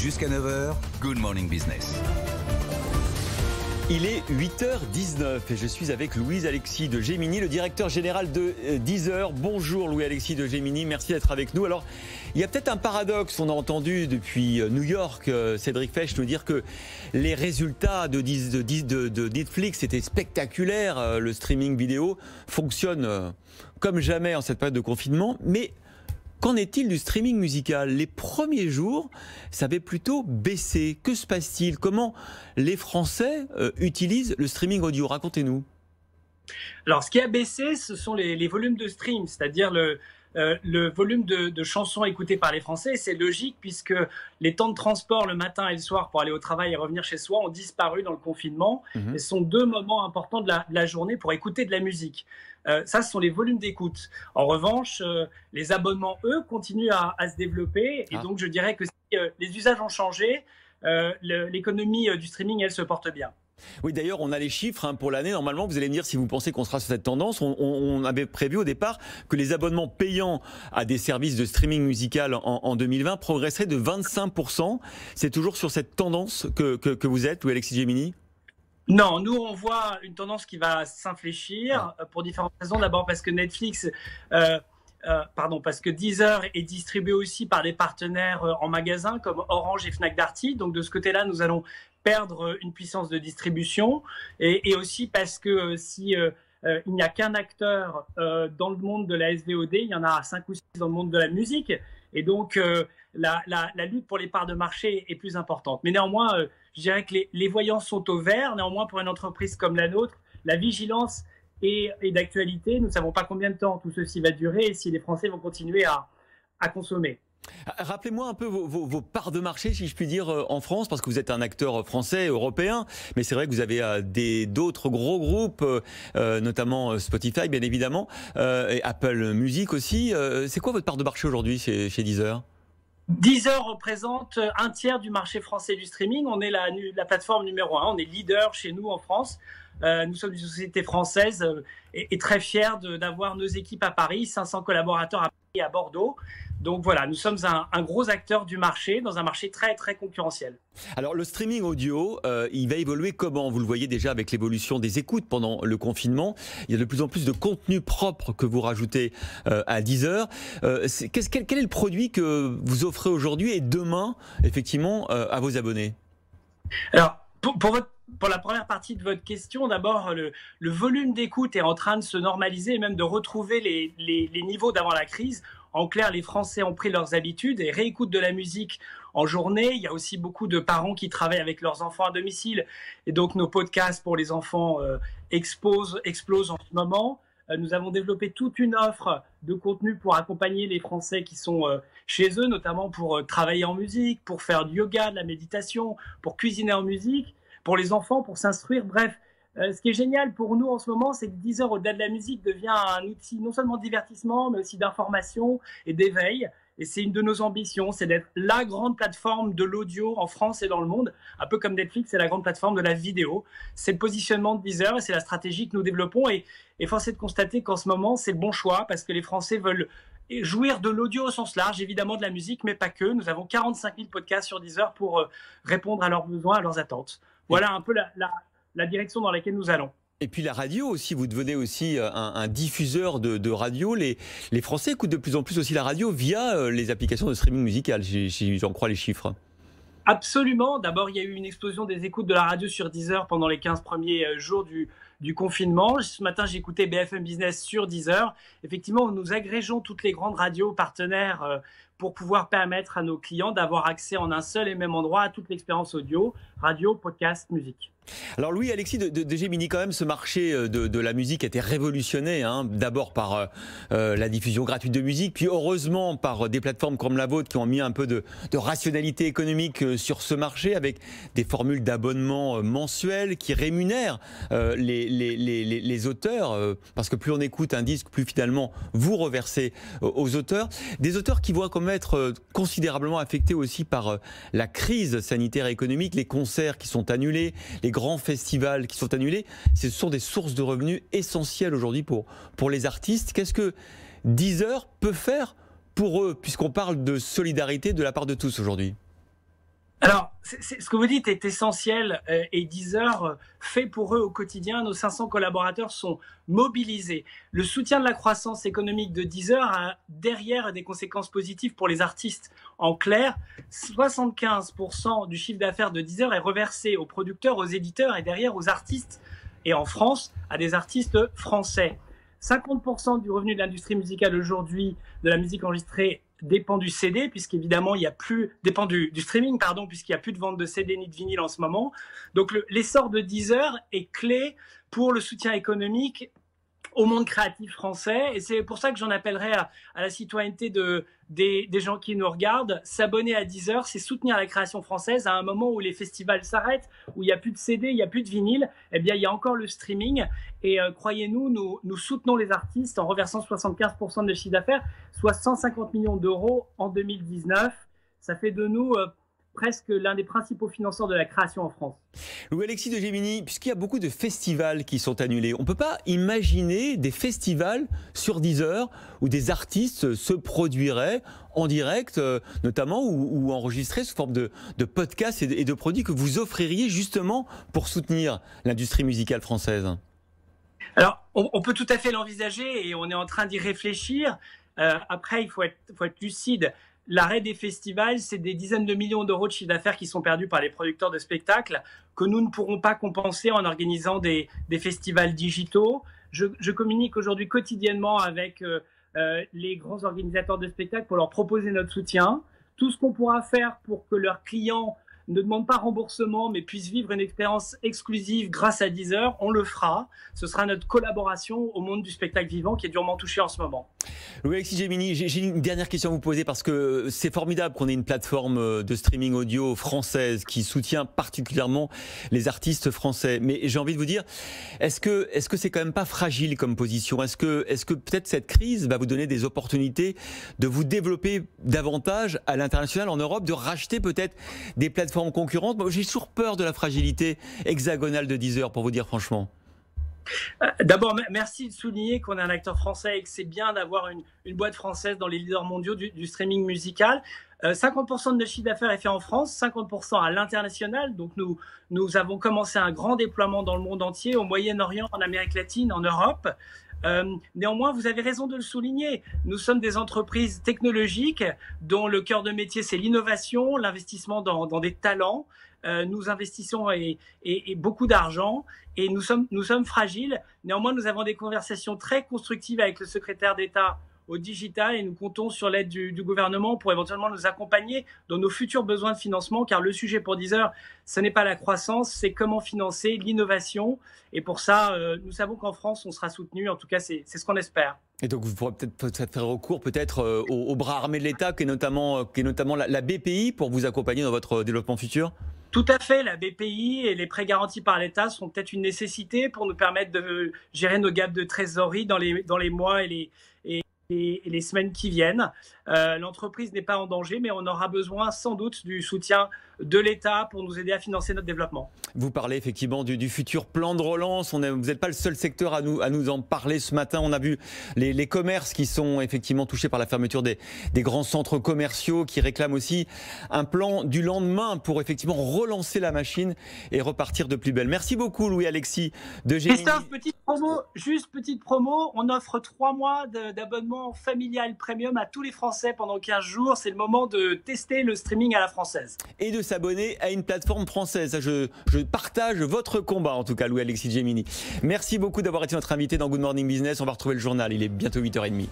Jusqu'à 9 h, Good Morning Business. Il est 8h19 et je suis avec Louis-Alexis de Gemini, le directeur général de Deezer. Bonjour Louis-Alexis de Gemini, merci d'être avec nous. Alors, il y a peut-être un paradoxe, on a entendu depuis New York Cédric Fesch nous dire que les résultats de Netflix étaient spectaculaires, le streaming vidéo fonctionne comme jamais en cette période de confinement, mais qu'en est-il du streaming musical? Les premiers jours, ça avait plutôt baissé. Que se passe-t-il? Comment les Français utilisent le streaming audio? Racontez-nous. Alors, ce qui a baissé, ce sont les volumes de stream, c'est-à-dire le volume de chansons écoutées par les Français. C'est logique puisque les temps de transport le matin et le soir pour aller au travail et revenir chez soi ont disparu dans le confinement. Et ce sont deux moments importants de la journée pour écouter de la musique. Ça, ce sont les volumes d'écoute. En revanche, les abonnements, eux, continuent à se développer. Et donc, je dirais que si les usages ont changé, l'économie du streaming, elle se porte bien. Oui, d'ailleurs, on a les chiffres pour l'année. Normalement, vous allez me dire si vous pensez qu'on sera sur cette tendance. On avait prévu au départ que les abonnements payants à des services de streaming musical en 2020 progresseraient de 25%. C'est toujours sur cette tendance que vous êtes, Louis-Alexis Gemini? Non, nous, on voit une tendance qui va s'infléchir pour différentes raisons. D'abord parce que parce que Deezer est distribué aussi par des partenaires en magasin comme Orange et Fnac Darty. Donc, de ce côté-là, nous allons perdre une puissance de distribution. Et aussi parce que il n'y a qu'un acteur dans le monde de la SVOD, il y en a 5 ou 6 dans le monde de la musique. Et donc, la lutte pour les parts de marché est plus importante. Mais néanmoins, je dirais que les voyants sont au vert. Néanmoins, pour une entreprise comme la nôtre, la vigilance est d'actualité. Nous ne savons pas combien de temps tout ceci va durer et si les Français vont continuer à consommer. Rappelez-moi un peu vos parts de marché, si je puis dire, en France, parce que vous êtes un acteur français, européen, mais c'est vrai que vous avez d'autres gros groupes, notamment Spotify, bien évidemment, et Apple Music aussi. C'est quoi votre part de marché aujourd'hui chez Deezer ? Deezer représente un tiers du marché français du streaming. On est la plateforme numéro 1. On est leader chez nous en France. Nous sommes une société française et très fiers d'avoir nos équipes à Paris, 500 collaborateurs à Paris et à Bordeaux. Donc voilà, nous sommes un gros acteur du marché, dans un marché très très concurrentiel. Alors le streaming audio, il va évoluer comment? Vous le voyez déjà avec l'évolution des écoutes pendant le confinement. Il y a de plus en plus de contenu propre que vous rajoutez à Deezer. Quel est le produit que vous offrez aujourd'hui et demain, effectivement, à vos abonnés? Alors, pour la première partie de votre question, d'abord, le volume d'écoute est en train de se normaliser et même de retrouver les niveaux d'avant la crise. En clair, les Français ont pris leurs habitudes et réécoutent de la musique en journée. Il y a aussi beaucoup de parents qui travaillent avec leurs enfants à domicile. Et donc, nos podcasts pour les enfants explosent en ce moment. Nous avons développé toute une offre de contenu pour accompagner les Français qui sont chez eux, notamment pour travailler en musique, pour faire du yoga, de la méditation, pour cuisiner en musique, pour les enfants, pour s'instruire. Bref, ce qui est génial pour nous en ce moment, c'est que Deezer, au-delà de la musique, devient un outil non seulement de divertissement, mais aussi d'information et d'éveil. Et c'est une de nos ambitions, c'est d'être la grande plateforme de l'audio en France et dans le monde, un peu comme Netflix, c'est la grande plateforme de la vidéo. C'est le positionnement de Deezer et c'est la stratégie que nous développons. Et force est de constater qu'en ce moment, c'est le bon choix parce que les Français veulent jouir de l'audio au sens large, évidemment de la musique, mais pas que. Nous avons 45 000 podcasts sur Deezer pour répondre à leurs besoins, à leurs attentes. Voilà un peu la direction dans laquelle nous allons. Et puis la radio aussi, vous devenez aussi un diffuseur de radio. Les Français écoutent de plus en plus aussi la radio via les applications de streaming musical, si j'en crois les chiffres. Absolument. D'abord, il y a eu une explosion des écoutes de la radio sur Deezer pendant les 15 premiers jours du confinement. Ce matin, j'ai écouté BFM Business sur Deezer. Effectivement, nous agrégeons toutes les grandes radios partenaires pour pouvoir permettre à nos clients d'avoir accès en un seul et même endroit à toute l'expérience audio, radio, podcast, musique. Alors Louis-Alexis de Gemini, quand même, ce marché de la musique a été révolutionné, d'abord par la diffusion gratuite de musique, puis heureusement par des plateformes comme la vôtre qui ont mis un peu de rationalité économique sur ce marché avec des formules d'abonnement mensuels qui rémunèrent les auteurs, parce que plus on écoute un disque, plus finalement vous reversez aux auteurs. Des auteurs qui vont quand même être considérablement affectés aussi par la crise sanitaire et économique, les concerts qui sont annulés, les grands festivals qui sont annulés. Ce sont des sources de revenus essentielles aujourd'hui pour les artistes. Qu'est-ce que Deezer peut faire pour eux, puisqu'on parle de solidarité de la part de tous aujourd'hui? Alors, ce que vous dites est essentiel et Deezer fait pour eux au quotidien. Nos 500 collaborateurs sont mobilisés. Le soutien de la croissance économique de Deezer a derrière des conséquences positives pour les artistes. En clair, 75% du chiffre d'affaires de Deezer est reversé aux producteurs, aux éditeurs et derrière aux artistes. Et en France, à des artistes français. 50% du revenu de l'industrie musicale aujourd'hui, de la musique enregistrée, dépend du CD, puisqu'évidemment, il y a plus, dépend du streaming, pardon, puisqu'il n'y a plus de vente de CD ni de vinyle en ce moment. Donc, l'essor de Deezer est clé pour le soutien économique au monde créatif français. Et c'est pour ça que j'en appellerai à la citoyenneté des gens qui nous regardent. S'abonner à Deezer, c'est soutenir la création française à un moment où les festivals s'arrêtent, où il n'y a plus de CD, il n'y a plus de vinyle. Eh bien, il y a encore le streaming. Et croyez-nous, nous soutenons les artistes en reversant 75% de leur chiffre d'affaires, soit 150 millions d'euros en 2019. Ça fait de nous presque l'un des principaux financeurs de la création en France. Louis-Alexis de Gemini, puisqu'il y a beaucoup de festivals qui sont annulés, on ne peut pas imaginer des festivals sur Deezer où des artistes se produiraient en direct, notamment, ou enregistrés sous forme de podcasts et de produits que vous offririez justement pour soutenir l'industrie musicale française? Alors, on peut tout à fait l'envisager et on est en train d'y réfléchir. Après, il faut être lucide. L'arrêt des festivals, c'est des dizaines de millions d'euros de chiffre d'affaires qui sont perdus par les producteurs de spectacles que nous ne pourrons pas compenser en organisant des festivals digitaux. Je communique aujourd'hui quotidiennement avec les grands organisateurs de spectacles pour leur proposer notre soutien. Tout ce qu'on pourra faire pour que leurs clients ne demandent pas remboursement mais puissent vivre une expérience exclusive grâce à Deezer, on le fera. Ce sera notre collaboration au monde du spectacle vivant qui est durement touché en ce moment. Louis-Alexis Gemini, j'ai une dernière question à vous poser parce que c'est formidable qu'on ait une plateforme de streaming audio française qui soutient particulièrement les artistes français. Mais j'ai envie de vous dire, est-ce que c'est quand même pas fragile comme position? Est-ce que peut-être cette crise va vous donner des opportunités de vous développer davantage à l'international, en Europe, de racheter peut-être des plateformes concurrentes? Moi, j'ai toujours peur de la fragilité hexagonale de Deezer, pour vous dire franchement. D'abord, merci de souligner qu'on est un acteur français et que c'est bien d'avoir une boîte française dans les leaders mondiaux du streaming musical. 50% de notre chiffre d'affaires est fait en France, 50% à l'international. Donc nous avons commencé un grand déploiement dans le monde entier, au Moyen-Orient, en Amérique latine, en Europe. Néanmoins, vous avez raison de le souligner. Nous sommes des entreprises technologiques dont le cœur de métier, c'est l'innovation, l'investissement dans des talents. Nous investissons et beaucoup d'argent et nous sommes fragiles. Néanmoins, nous avons des conversations très constructives avec le secrétaire d'État au digital et nous comptons sur l'aide du gouvernement pour éventuellement nous accompagner dans nos futurs besoins de financement, car le sujet pour Deezer, ce n'est pas la croissance, c'est comment financer l'innovation. Et pour ça, nous savons qu'en France, on sera soutenu. En tout cas, c'est ce qu'on espère. Et donc, vous pourrez peut-être faire recours au bras armé de l'État, qui est notamment la BPI, pour vous accompagner dans votre développement futur? Tout à fait, la BPI et les prêts garantis par l'État sont peut-être une nécessité pour nous permettre de gérer nos gaps de trésorerie dans les mois et les semaines qui viennent. L'entreprise n'est pas en danger, mais on aura besoin sans doute du soutien de l'État pour nous aider à financer notre développement. Vous parlez effectivement du futur plan de relance. Vous n'êtes pas le seul secteur à nous en parler ce matin. On a vu les commerces qui sont effectivement touchés par la fermeture des grands centres commerciaux, qui réclament aussi un plan du lendemain pour effectivement relancer la machine et repartir de plus belle. Merci beaucoup Louis-Alexis de Gemini. Christophe, petite promo, on offre 3 mois d'abonnement familial premium à tous les Français pendant 15 jours. C'est le moment de tester le streaming à la française. Et de s'abonner à une plateforme française. Je partage votre combat, en tout cas, Louis-Alexis de Gemini. Merci beaucoup d'avoir été notre invité dans Good Morning Business. On va retrouver le journal. Il est bientôt 8h30.